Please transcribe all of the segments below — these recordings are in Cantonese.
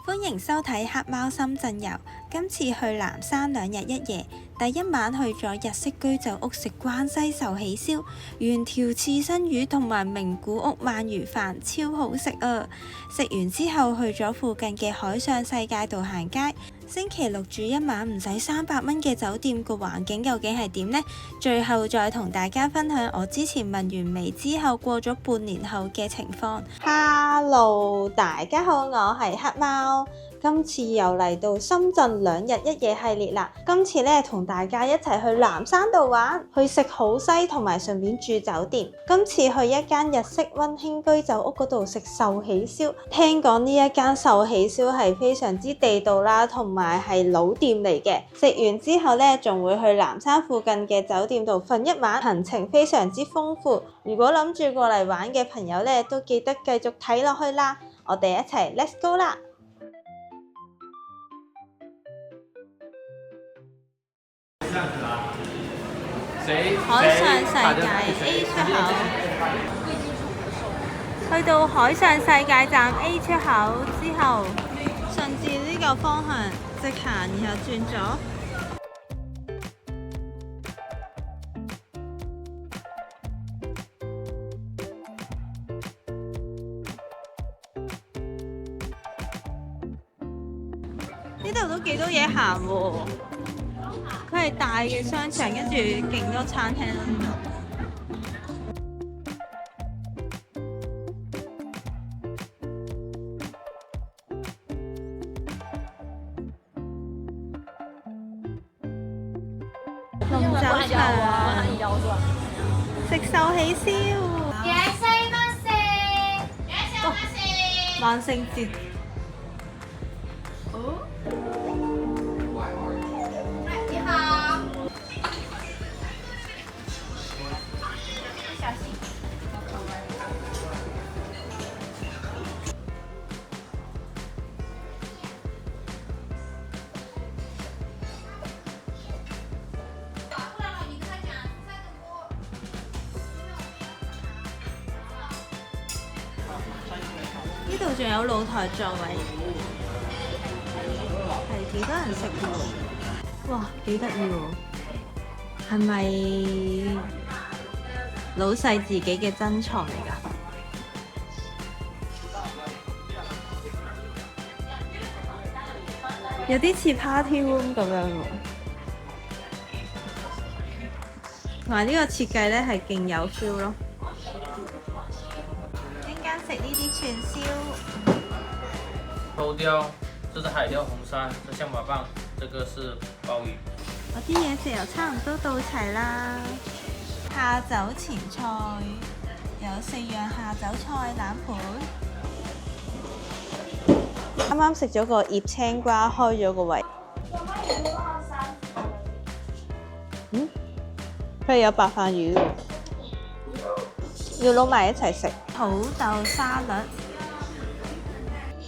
歡迎收睇黑貓深圳遊。今次去南山2日1夜，第一晚去咗日式居酒屋食關西壽喜燒、原條刺身魚同埋名古屋鰻魚飯，超好食啊！食完之後去咗附近嘅海上世界度行街。星期六住一晚唔使300蚊嘅酒店，個環境究竟係點呢？最後再同大家分享我之前問完尾之後過咗半年後嘅情況。Hello， 大家好，我係黑貓。今次又嚟到深圳2日1夜系列啦。今次咧同大家一齊去南山度玩，去食好西同埋順便住酒店。今次去一間日式溫馨居酒屋嗰度食壽喜燒。聽講呢一間壽喜燒係非常之地道啦，同埋係老店嚟嘅。食完之後咧，仲會去南山附近嘅酒店度瞓一晚，行程非常之豐富。如果諗住過嚟玩嘅朋友咧，都記得繼續睇落去啦。我哋一齊 Let's go 啦！海上世界 A 出口，去到海上世界站 A 出口之後，順住呢個方向直行，然後轉左。呢度都幾多嘢行喎，佢係大嘅商場，跟住勁多餐廳咯。龍酒場食壽喜燒，萬聖節。呢度仲有露台座位，係幾多人食喎？哇，幾得意喎！係咪老細自己嘅珍藏嚟㗎？有啲似 party room 咁樣喎。同埋呢個設計咧係勁有 feel 咯。食呢啲串燒，偷雕，這是海雕紅山，這象拔蚌，這個是鮑魚。我啲嘢食又差唔多到齊啦。下酒前菜有4樣下酒菜冷盤。啱啱食咗個醃青瓜，開咗個胃。佢有白飯魚喎。要撈埋一齊食。土豆沙律，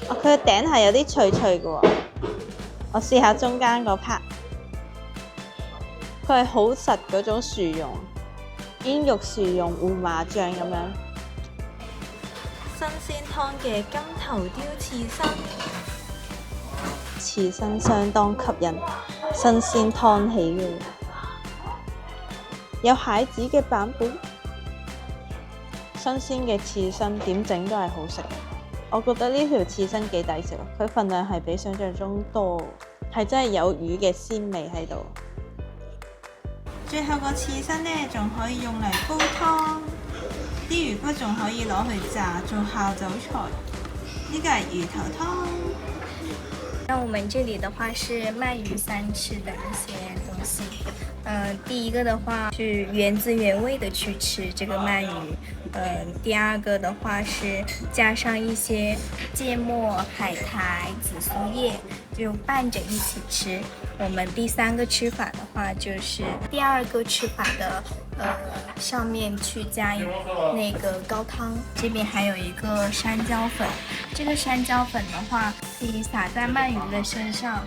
佢嘅頂係有啲脆脆嘅喎。我試下中間嗰 part， 佢係好實嗰種薯蓉，煙肉薯蓉胡麻醬咁樣。新鮮湯嘅金頭雕刺身，刺身相當吸引，新鮮湯起嘅，有蟹子嘅版本。新鮮嘅刺身點整都係好食，我覺得呢條刺身幾抵食，佢份量係比想象中多，係真係有魚嘅鮮味喺度。最後個刺身呢，仲可以用嚟煲湯，啲魚骨仲可以攞去炸做下酒菜。呢個係魚頭湯。那我們這裡的話是鰻魚三吃的一些東西。第一個的話是原汁原味的去吃這個鰻魚。第二個的話是加上一些芥末、海苔、紫蘇葉，就拌着一起吃。我們第三個吃法的話就是第二個吃法的，上面去加那個高湯，這邊還有一個山椒粉。這個山椒粉的話可以撒在鰻魚的身上，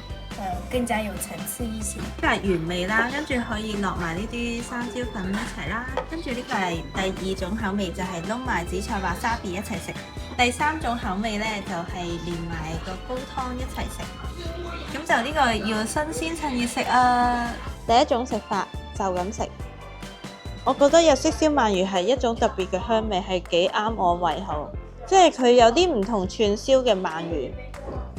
更加有層次一些。呢個係原味啦，跟住可以落埋呢啲生椒粉一齊啦。跟住呢個係第二種口味，就係撈埋紫菜華沙比一齊食。第三種口味呢，就係連埋個煲湯一齊食。咁就呢個要新鮮趁熱食啊！第一種食法就咁食。我覺得日式燒鰻魚係一種特別嘅香味，係幾啱我胃口。即係佢有啲唔同串燒嘅鰻魚。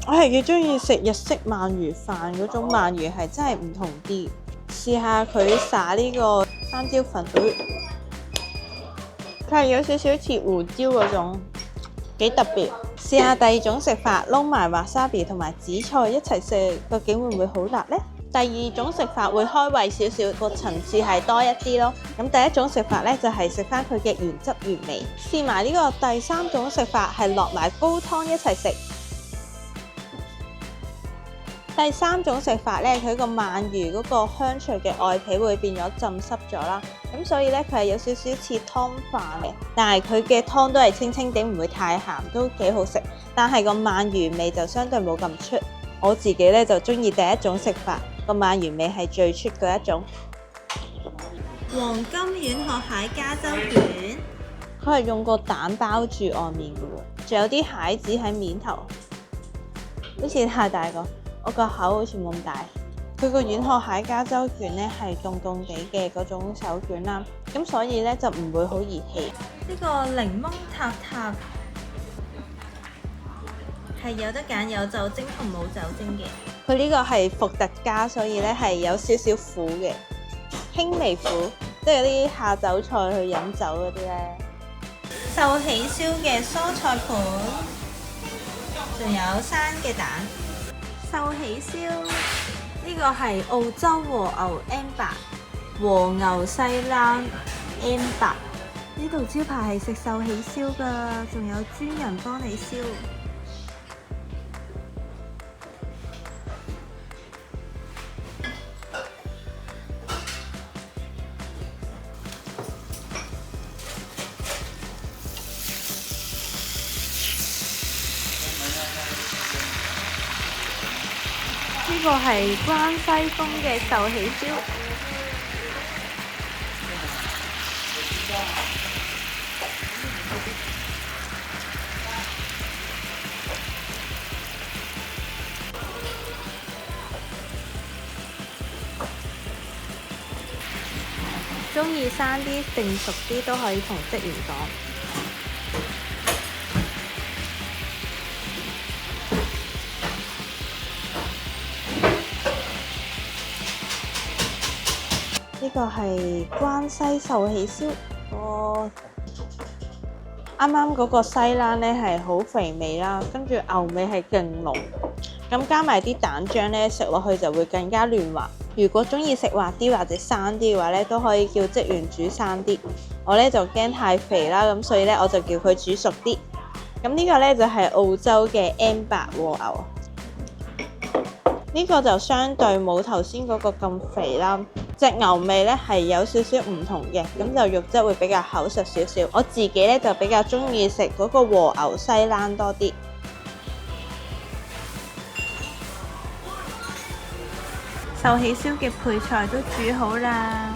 我係幾中意食日式鰻魚飯嗰種鰻魚，係真係唔同啲。試下佢撒呢個生椒粉，佢係有少少似胡椒嗰種，幾特別。試下第二種食法，撈埋華沙比同埋紫菜一齊食，究竟會唔會好辣呢？第二種食法會開胃少少，個層次係多一啲咯。咁第一種食法呢，就係食翻佢嘅原汁原味。試埋呢個第三種食法係落埋煲湯一齊食。第三種食法呢，佢個鰻魚嗰個香脆嘅外皮會變咗浸濕咗啦，咁所以呢，佢係有少少似湯飯嘅，但係佢嘅湯都係清清地，唔會太鹹，都幾好食。但係個鰻魚味就相對冇咁出。我自己呢，就中意第一種食法，個鰻魚味係最出嗰一種。黃金軟殼蟹加州卷，佢係用個蛋包住外面嘅喎，仲有啲蟹子喺面頭，好似太大個。我個口好似冇咁大，佢個軟殼蟹加州卷呢係凍凍地嘅嗰種手卷啦，咁所以呢就唔會好熱氣。呢個檸檬塔塔係有得揀，有酒精同冇酒精嘅。佢呢個係伏特加，所以呢係有少少苦嘅，輕微苦，即係啲下酒菜去飲酒嗰啲呢。壽喜燒嘅蔬菜盤，仲有生嘅蛋。壽喜燒呢個係澳洲和牛 Amber 和牛西冷 Amber， 呢度招牌係食壽喜燒㗎，仲有專人幫你燒。呢個係關西風嘅壽喜燒，鍾意生啲定熟啲都可以同職員講。呢個係關西壽喜燒，啱啱嗰個西冷呢係好肥味啦，跟住牛味係勁濃，咁加埋啲蛋漿呢，食落去就會更加嫩滑。如果鍾意食滑啲或者生啲嘅話呢，都可以叫職員煮生啲。我呢就驚太肥啦，咁所以呢我就叫佢煮熟啲。咁呢個呢就係澳洲嘅 Amber 和牛。呢個就相對冇頭先嗰個咁肥啦，隻牛味呢係有少少唔同嘅，咁就肉質會比較厚實少少。我自己呢就比較中意食嗰個和牛西冷多啲。壽喜燒嘅配菜都煮好啦，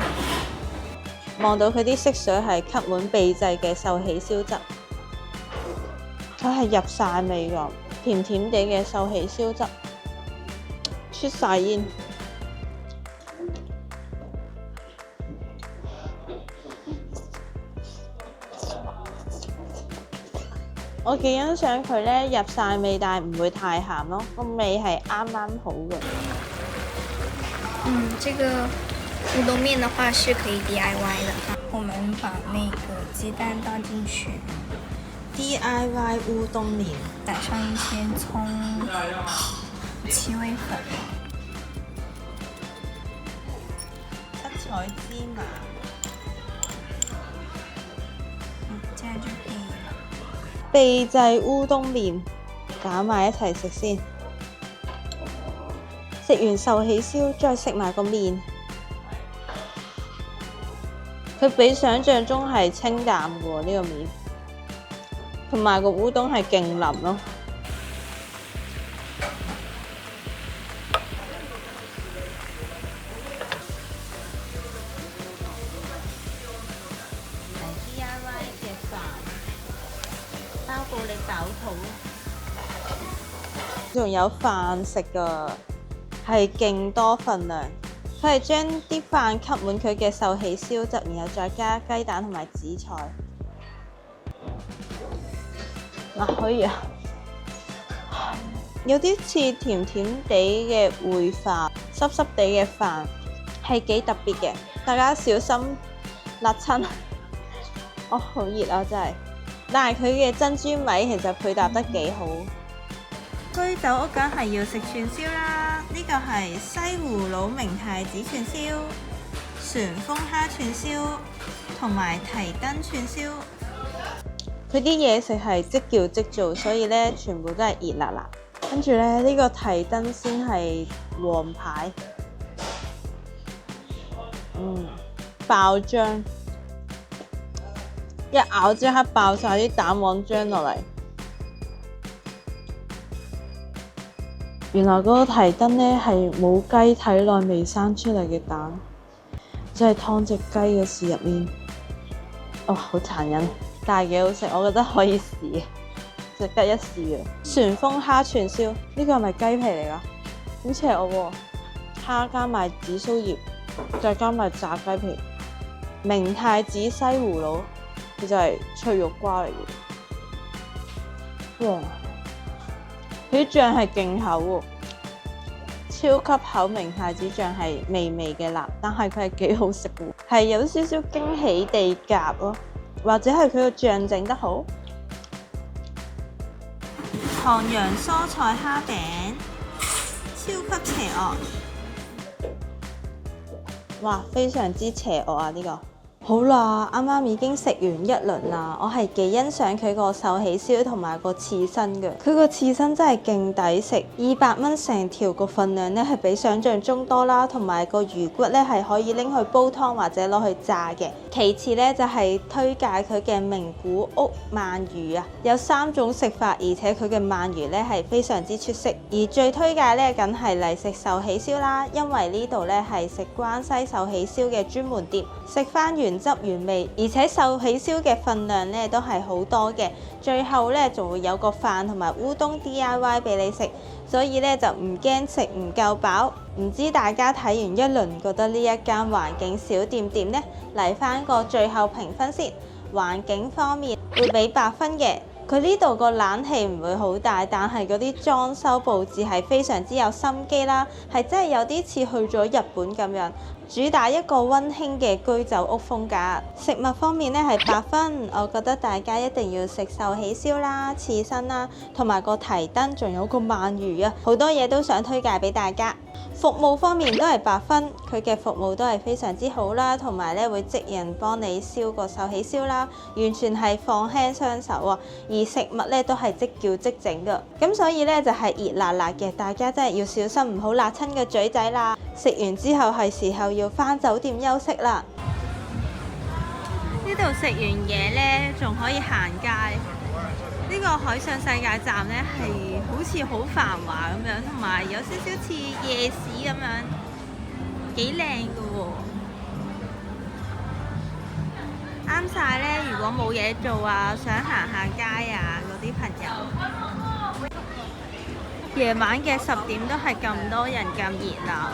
望到佢啲色水係吸滿秘製嘅壽喜燒汁，佢係入晒味㗎，甜甜地嘅壽喜燒汁。出晒煙，我幾欣賞佢呢入晒味，但係唔會太鹹咯，個味係啱啱好嘅。這個烏冬麵的話是可以 DIY 的，我們把那個雞蛋倒進去 DIY 烏冬麵，打上一些蔥、七味粉、七彩芝麻，這樣就可以了。秘製烏冬麵，攪埋一齊食先。食完壽喜燒，再食埋個麵，佢比想象中係清淡嘅喎，呢個麵，同埋個烏冬係勁腍咯。仲有飯食㗎，係勁多份量。佢係將啲飯吸滿佢嘅壽喜燒汁，然後再加雞蛋同埋紫菜。可以啊，有啲似甜甜地嘅燴飯，濕濕地嘅飯，係幾特別嘅。大家小心辣親。好熱啊，真係！但係佢嘅珍珠米其實配搭得幾好。居酒屋梗係要食串燒啦，呢個係西葫蘆明太子串燒、旋風蝦串燒同埋提燈串燒。佢啲嘢食係即叫即做，所以咧全部都係熱辣辣。跟住咧呢個提燈先係王牌，爆漿，一咬即刻爆晒啲蛋黃漿落嚟。原來嗰個提燈咧係冇雞體內未生出嚟嘅蛋，即係劏隻雞嘅事入面。好殘忍，但係幾好食，我覺得可以試，值得一試嘅。旋風蝦串燒，呢個係咪雞皮嚟㗎？好似係我喎，蝦加埋紫蘇葉，再加埋炸雞皮。明太子西葫蘆，佢就係脆肉瓜嚟嘅。哇！佢啲醬係勁厚喎，超級厚明太子醬係微微嘅辣，但係佢係幾好食嘅，係有少少驚喜地夾咯，或者係佢個醬整得好。唐揚蔬菜蝦餅，超級邪惡！哇，非常之邪惡啊！呢個好啦，啱啱已經食完一輪啦，我係幾欣賞佢個壽喜燒同埋個刺身嘅。佢個刺身真係勁抵食，200蚊成條，個份量咧係比想象中多啦，同埋個魚骨咧係可以拎去煲湯或者攞去炸嘅。其次咧就係推介佢嘅名古屋鰻魚啊，有3種食法，而且佢嘅鰻魚咧係非常之出色。而最推介咧梗係嚟食壽喜燒啦，因為呢度咧係食關西壽喜燒嘅專門店，食翻原汁原味，而且壽喜燒嘅份量咧都係好多嘅。最後咧仲會有個飯同埋烏冬 DIY 俾你食，所以咧就唔驚食唔夠飽。唔知大家睇完一輪覺得呢一間環境小店點呢？嚟翻個最後評分先。環境方面會俾8分嘅。佢呢度個冷氣唔會好大，但係嗰啲裝修佈置係非常之有心機啦，係真係有啲似去咗日本咁樣，主打一個溫馨嘅居酒屋風格。食物方面呢係8分，我覺得大家一定要食壽喜燒啦、刺身啦，同埋個提燈，仲有個鰻魚啊，好多嘢都想推介俾大家。服務方面都係8分，佢嘅服務都係非常之好啦，同埋咧會即人幫你燒個壽喜燒啦，完全係放輕雙手啊！而食物咧都係即叫即整㗎，咁所以咧就係熱辣辣嘅，大家真係要小心唔好辣親個嘴仔啦！食完之後係時候要返酒店休息啦。呢度食完嘢咧仲可以行街。呢個海上世界站呢，係好似好繁華咁樣，同埋有少少似夜市咁樣，幾靚㗎喎。啱晒呢，如果冇嘢做啊，想行下街啊嗰啲朋友。夜晚嘅10點都係咁多人咁熱鬧，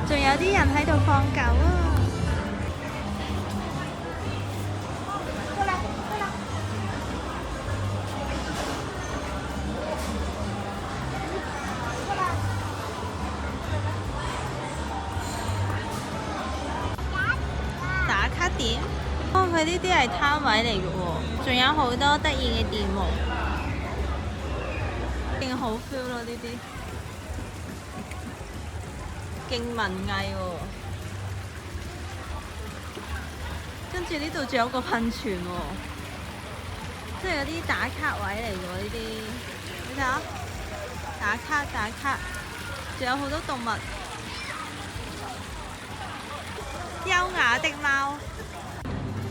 仲有啲人喺度放狗啊！點？佢呢啲係攤位嚟嘅喎，仲有好多得意嘅店喎，勁好 feel 咯呢啲，勁文藝喎。跟住呢度仲有個噴泉喎，即係有啲打卡位嚟嘅喎呢啲，你睇下，打卡，仲有好多動物，優雅的貓。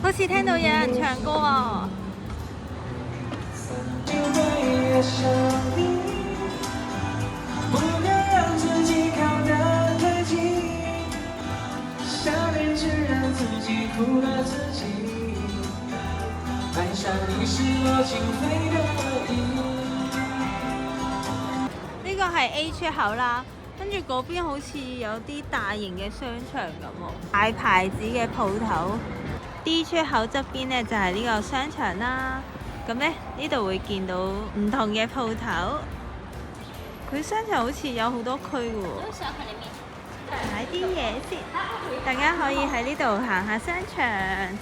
好似聽到有人唱歌啊！係 A 出口啦，跟住嗰邊好似有啲大型嘅商場咁喎，大牌子嘅鋪頭。D 出口側邊呢，就係呢個商場啦。咁呢度會見到唔同嘅鋪頭。佢商場好似有好多區嘅喎。買啲嘢先，大家可以喺呢度行下商場。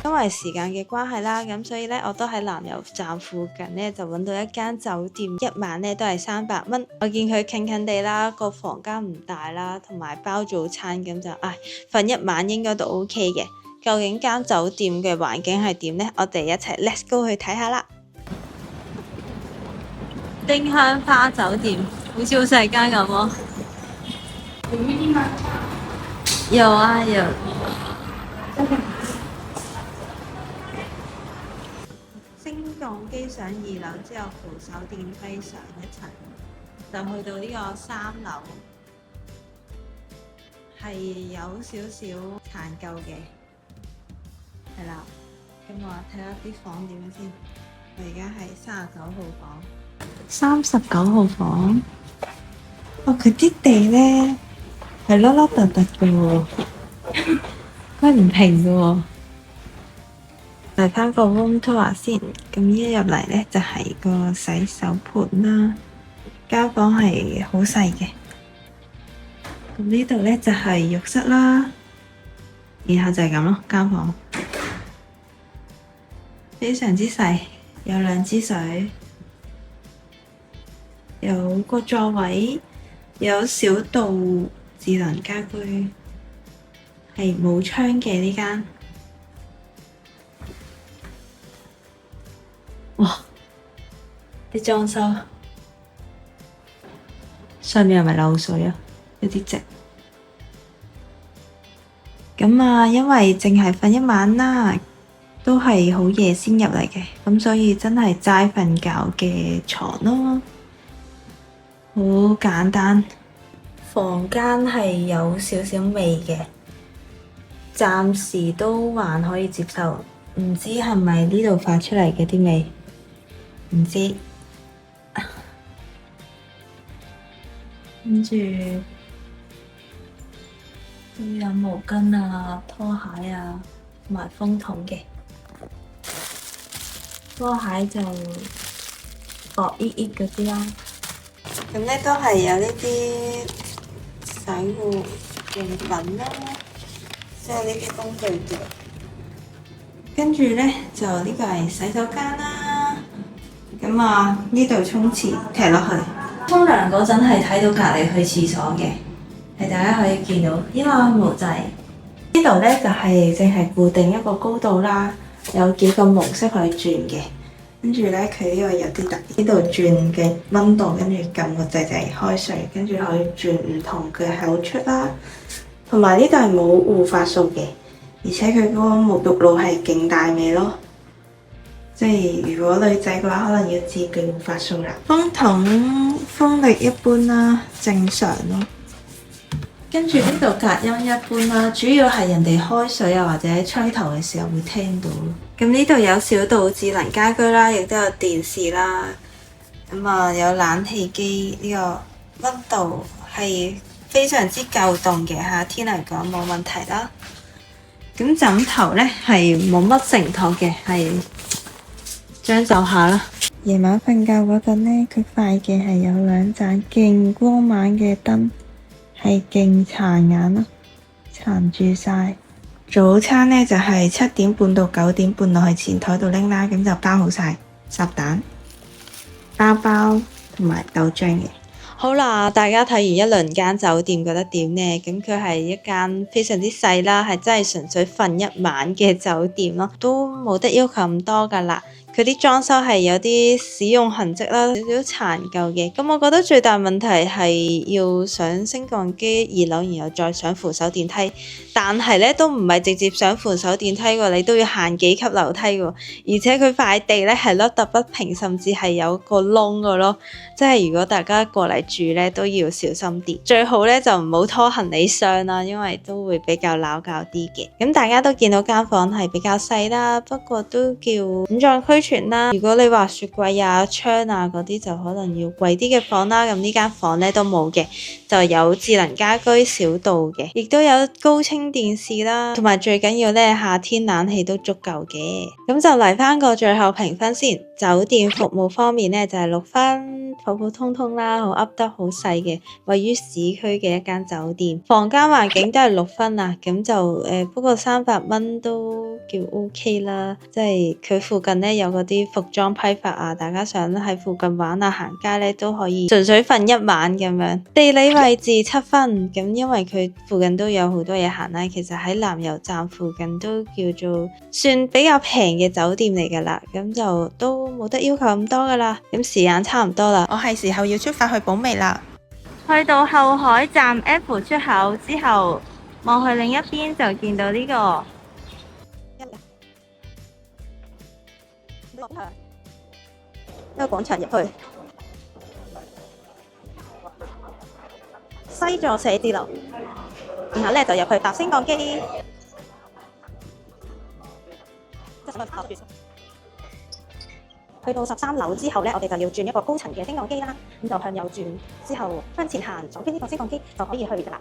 因為時間嘅關係啦，咁所以呢，我都喺南油站附近呢，就揾到一間酒店，一晚呢都係300蚊。我見佢近近地啦，個房間唔大啦，同埋包早餐，咁就瞓一晚應該都 OK 嘅。究竟間酒店嘅環境係點呢？我哋一齊 Let's go 去睇下啦。丁香花酒店好似好細間咁喎。有預訂嗎？有啊，有。升降機上2樓之後，扶手電梯上1層，就去到呢個3樓，係有少少殘舊嘅，係啦。咁我睇下啲房點樣先。我而家係39號房。39號房。哦，佢啲地呢係凹凹凸凸嘅喎，佢唔平嘅喎。嚟翻個 room tour 先，咁一入嚟呢，就係個洗手盆啦，間房係好細嘅。咁呢度呢，就係浴室啦，然後就係咁咯，間房非常之細，有2支水，有個座位，有小度智能家居，係冇窗嘅呢間。哇！啲裝修上面係咪漏水啊？有啲直。咁因為淨係瞓一晚啦，都係好夜先入嚟嘅，咁所以真係齋瞓覺嘅床咯，好簡單。房間係有少少味嘅，暫時都還可以接受，唔知係咪呢度發出嚟嘅啲味。唔知，跟住都有毛巾啊、拖鞋啊，同埋風筒嘅。拖鞋就薄ít ít嗰啲啦。咁呢都係有呢啲洗護用品啦，即係呢啲工具嘅。跟住呢，就呢個係洗手間啦。咁呢度沖廁踢落去，沖涼嗰陣係睇到隔離去廁所嘅，係大家可以見到，因為冇掣。呢度呢就係淨係固定一個高度啦，有幾個模式可以轉嘅。跟住呢，佢呢個有啲特別，呢度轉嘅溫度，跟住撳個掣掣開水，跟住可以轉唔同嘅口出啦。同埋呢度係冇護髮素嘅，而且佢嗰個沐浴露係勁大味咯。即係如果女仔嘅話，可能要自備護髮素啦。風筒風力一般啦，正常咯。跟住呢度隔音一般啦，主要係人哋開水啊或者吹頭嘅時候會聽到。咁呢度有小度智能家居啦，亦都有電視啦。咁有冷氣機，呢個溫度係非常之夠凍嘅，夏天嚟講冇問題啦。咁枕頭呢係冇乜承托嘅，係將就下啦。夜晚瞓覺嗰陣呢，佢塊嘅係有2盞勁光猛嘅燈，係勁殘眼咯，殘住晒。早餐呢就係7點半到9點半落去前台度拎啦，咁就包好晒烚蛋、包包同埋豆漿嘅。好啦，大家睇完一輪間酒店覺得點呢？咁佢係一間非常之細啦，係真係純粹瞓一晚嘅酒店咯，都冇得要求咁多噶啦。佢啲裝修係有啲使用痕跡啦，有少少殘舊嘅。咁我覺得最大問題係要上升降機2樓，然後再上扶手電梯。但係呢都唔係直接上扶手電梯喎，你都要行幾級樓梯喎。而且佢塊地呢係凹凸不平，甚至係有個窿嘅咯。即係如果大家過嚟住呢，都要小心啲。最好呢就唔好拖行李箱啦，因為都會比較鬧交啲嘅。咁大家都見到間房係比較細啦，不過都叫五臟俱全啦。如果你話雪櫃啊、窗啊嗰啲就可能要貴啲嘅房啦。咁呢間房咧都冇嘅，就有智能家居小度嘅，亦都有高清電視啦，同埋最緊要咧夏天冷氣都足夠嘅。咁就嚟翻個最後評分先。酒店服務方面咧就係6分，普普通通啦，好噏得好細嘅，位於市區嘅一間酒店。房間環境都係6分啊，咁就不過300蚊都叫 OK 啦，即係佢附近咧有嗰啲服裝批發啊，大家想喺附近玩啊行街咧都可以純粹瞓一晚咁樣。地理位置7分，咁因為佢附近都有好多嘢行啦，其實喺南油站附近都叫做算比較平嘅酒店嚟㗎啦，咁就都冇得要求咁多㗎啦。咁時間差唔多啦，我係時候要出發去寶味啦。去到後海站 F 出口之後，望去另一邊就見到呢個一個廣場入去，西座寫字樓，然後咧就入去搭升降機。去到13樓之後咧，我哋就要轉一個高層嘅升降機啦，咁就向右轉，之後向前行，左邊呢個升降機就可以去㗎啦。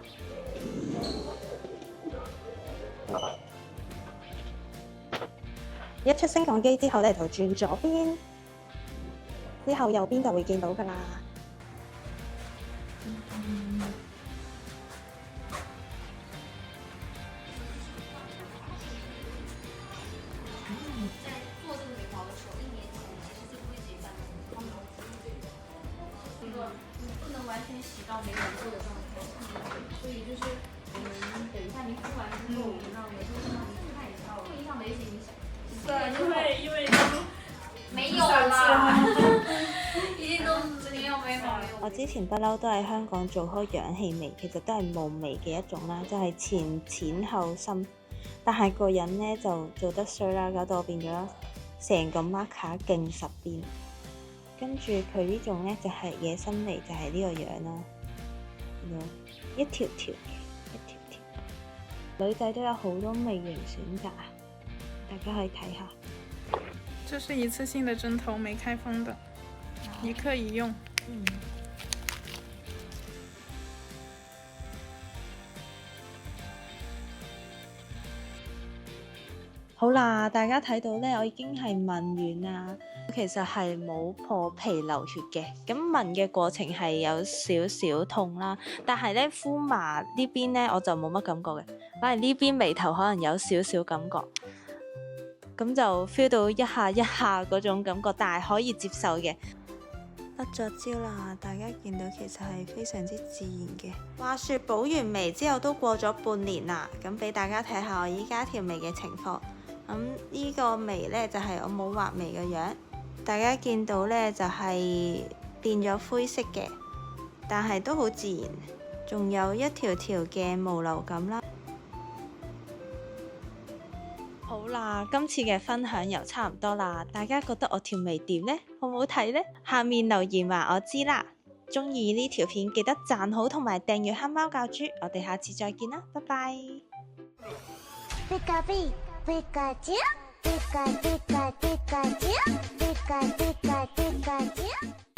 一出升降機之後咧，就轉左邊，之後右邊就會見到㗎啦。不能完全洗到没有做的状态，所以就是我们等一下您敷完之后，我们让维修师让您看一下，会影响哪些影响？对，因为没有啦，已經都沒有。我之前不嬲都喺香港做開氧氣眉，其實都係霧眉嘅一種啦，就係前淺後深。但係個人咧就做得衰啦，搞到我變咗成個 marker 勁十邊。跟住佢呢種咧就係野生眉，就係呢個樣啦，一條條嘅，一條條。女仔都有好多眉型選擇，大家可以睇下。這是一次性的針頭，沒開封的，一克一用。好啦，大家睇到咧，我已經係紋完啦。其實係冇破皮流血嘅，咁紋嘅過程係有少少痛啦。但係咧敷麻呢邊咧我就冇乜感覺嘅，反而呢邊眉頭可能有少少感覺，咁就 feel 到一下一下嗰種感覺，但係可以接受嘅。得咗焦啦，大家見到其實係非常之自然嘅。話說補完眉之後都過咗半年啦，咁俾大家睇下我依家條眉嘅情況。咁呢個眉呢，就係我冇畫眉嘅樣，大家見到呢，就係變咗灰色嘅，但係都好自然，仲有一條條嘅毛流感啦。好啦，今次嘅分享又差唔多啦，大家覺得我條眉點呢？好唔好睇呢？下面留言話我知啦。鍾意呢條片記得讚好同埋訂閱黑貓教主，我哋下次再見啦，拜拜。Pikachu, Pikachu, Pikachu, Pikachu, Pikachu, Pikachu, Pikachu.